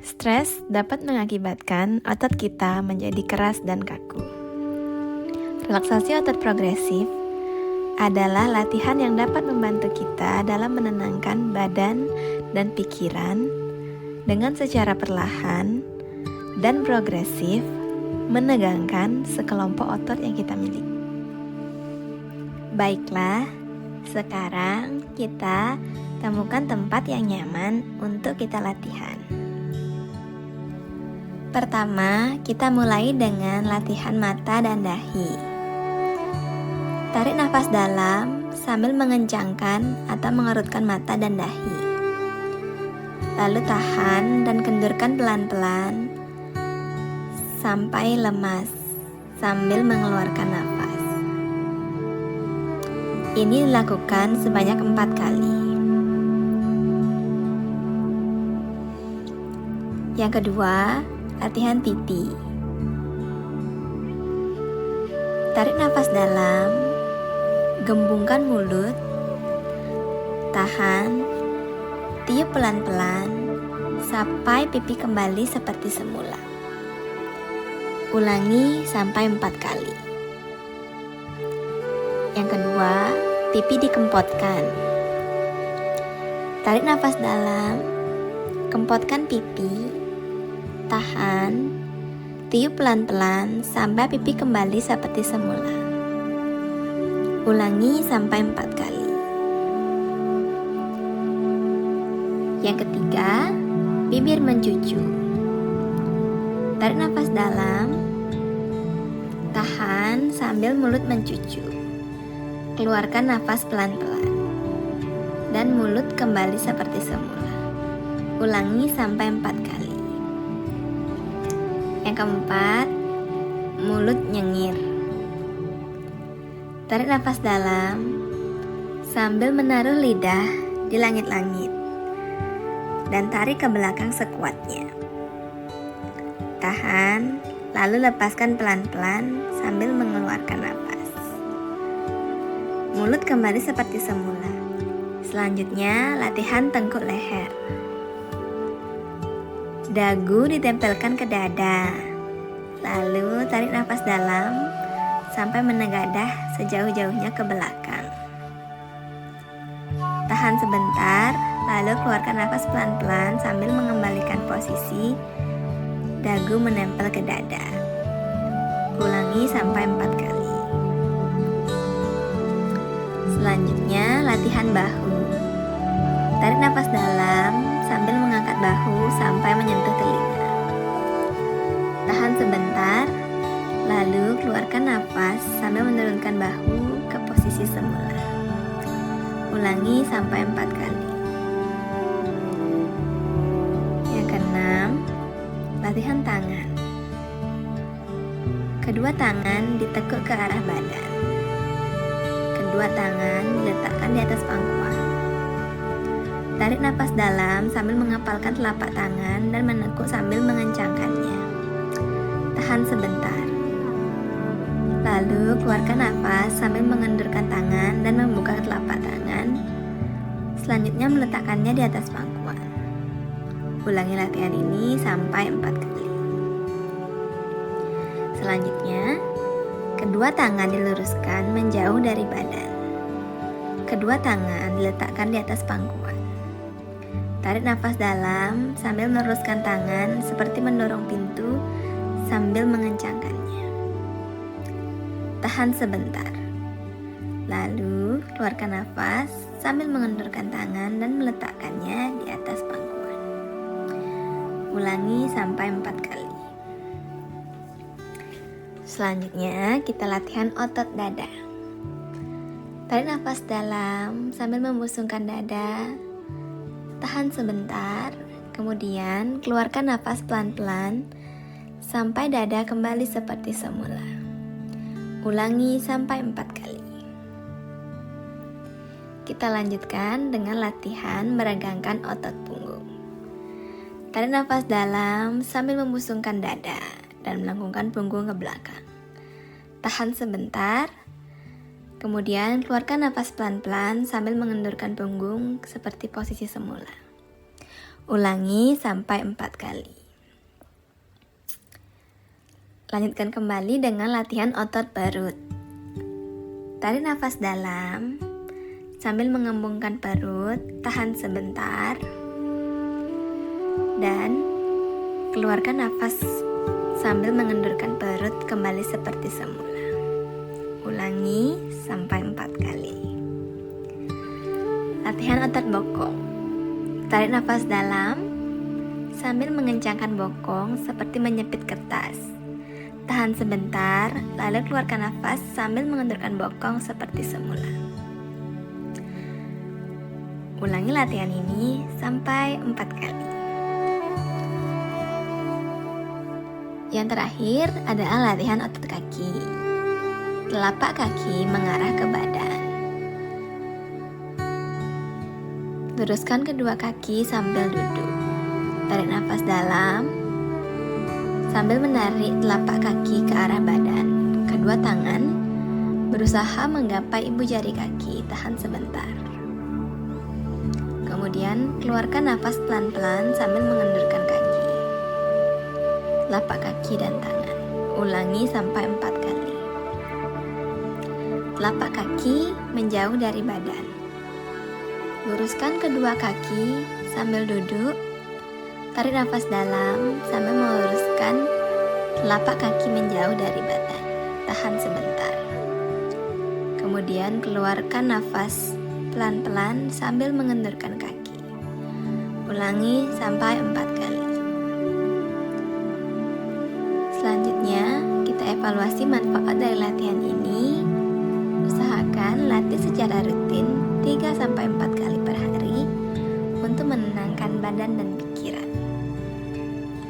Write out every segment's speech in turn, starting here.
Stres dapat mengakibatkan otot kita menjadi keras dan kaku. Relaksasi otot progresif adalah latihan yang dapat membantu kita dalam menenangkan badan dan pikiran dengan secara perlahan dan progresif menegangkan sekelompok otot yang kita miliki. Baiklah, sekarang kita temukan tempat yang nyaman untuk kita latihan. Pertama, kita mulai dengan latihan mata dan dahi. Tarik nafas dalam sambil mengencangkan atau mengerutkan mata dan dahi. Lalu tahan dan kendurkan pelan-pelan sampai lemas sambil mengeluarkan nafas. Ini dilakukan sebanyak 4 kali. Yang kedua, latihan pipi. Tarik nafas dalam, gembungkan mulut, tahan, tiup pelan-pelan sampai pipi kembali seperti semula. Ulangi sampai 4 kali. Yang kedua, pipi dikempotkan. Tarik nafas dalam, kempotkan pipi, tahan, tiup pelan-pelan sampai pipi kembali seperti semula. Ulangi sampai 4 kali. Yang ketiga, bibir mencucu. Tarik nafas dalam, tahan sambil mulut mencucu. Keluarkan nafas pelan-pelan dan mulut kembali seperti semula. Ulangi sampai 4 kali. Yang keempat, mulut nyengir. Tarik nafas dalam sambil menaruh lidah di langit-langit dan tarik ke belakang sekuatnya. Tahan, lalu lepaskan pelan-pelan sambil mengeluarkan nafas. Mulut kembali seperti semula. Selanjutnya, latihan tengkuk leher. Dagu ditempelkan ke dada. Lalu tarik nafas dalam sampai menegadah sejauh-jauhnya ke belakang. Tahan sebentar, lalu keluarkan nafas pelan-pelan sambil mengembalikan posisi dagu menempel ke dada. Ulangi sampai 4 kali. Selanjutnya, latihan bahu. Tarik nafas dalam sambil mengangkat bahu sampai menyentuh telinga. Tahan sebentar, lalu keluarkan nafas sambil menurunkan bahu ke posisi semula. Ulangi sampai 4 kali. Yang keenam, latihan tangan. Kedua tangan ditekuk ke arah badan. Kedua tangan diletakkan di atas pangkuan. Tarik nafas dalam sambil mengepalkan telapak tangan dan menekuk sambil mengencangkannya. Tahan sebentar. Lalu keluarkan nafas sambil mengendurkan tangan dan membuka telapak tangan. Selanjutnya meletakkannya di atas pangkuan. Ulangi latihan ini sampai 4 kali. Selanjutnya, kedua tangan diluruskan menjauh dari badan. Kedua tangan diletakkan di atas pangkuan. Tarik nafas dalam sambil meluruskan tangan seperti mendorong pintu sambil mengencangkannya. Tahan sebentar. Lalu keluarkan nafas sambil mengendurkan tangan dan meletakkannya di atas pangkuan. Ulangi sampai 4 kali. Selanjutnya kita latihan otot dada. Tarik nafas dalam sambil membusungkan dada. Tahan sebentar, kemudian keluarkan nafas pelan-pelan sampai dada kembali seperti semula. Ulangi sampai 4 kali. Kita lanjutkan dengan latihan meregangkan otot punggung. Tarik nafas dalam sambil membusungkan dada dan melengkungkan punggung ke belakang. Tahan sebentar, kemudian keluarkan nafas pelan-pelan sambil mengendurkan punggung seperti posisi semula. Ulangi sampai 4 kali. Lanjutkan kembali dengan latihan otot perut. Tarik nafas dalam sambil mengembungkan perut, tahan sebentar, dan keluarkan nafas sambil mengendurkan perut kembali seperti semula. Ulangi sampai 4 kali. Latihan otot bokong. Tarik nafas dalam sambil mengencangkan bokong seperti menyepit kertas. Tahan sebentar, lalu keluarkan nafas sambil mengendurkan bokong seperti semula. Ulangi latihan ini sampai 4 kali. Yang terakhir adalah latihan otot kaki. Telapak kaki mengarah ke badan. Luruskan kedua kaki sambil duduk. Tarik nafas dalam sambil menarik telapak kaki ke arah badan. Kedua tangan berusaha menggapai ibu jari kaki. Tahan sebentar. Kemudian keluarkan nafas pelan-pelan sambil mengendurkan kaki, telapak kaki dan tangan. Ulangi sampai 4 kali. Telapak kaki menjauh dari badan. Luruskan kedua kaki sambil duduk. Tarik nafas dalam sambil meluruskan telapak kaki menjauh dari badan. Tahan sebentar. Kemudian keluarkan nafas pelan-pelan sambil mengendurkan kaki. Ulangi sampai 4 kali. Selanjutnya, kita evaluasi manfaat dari latihan ini. Usahakan latih secara rutin 3-4 kali per hari untuk menenangkan badan dan pikiran.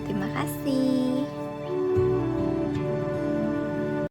Terima kasih.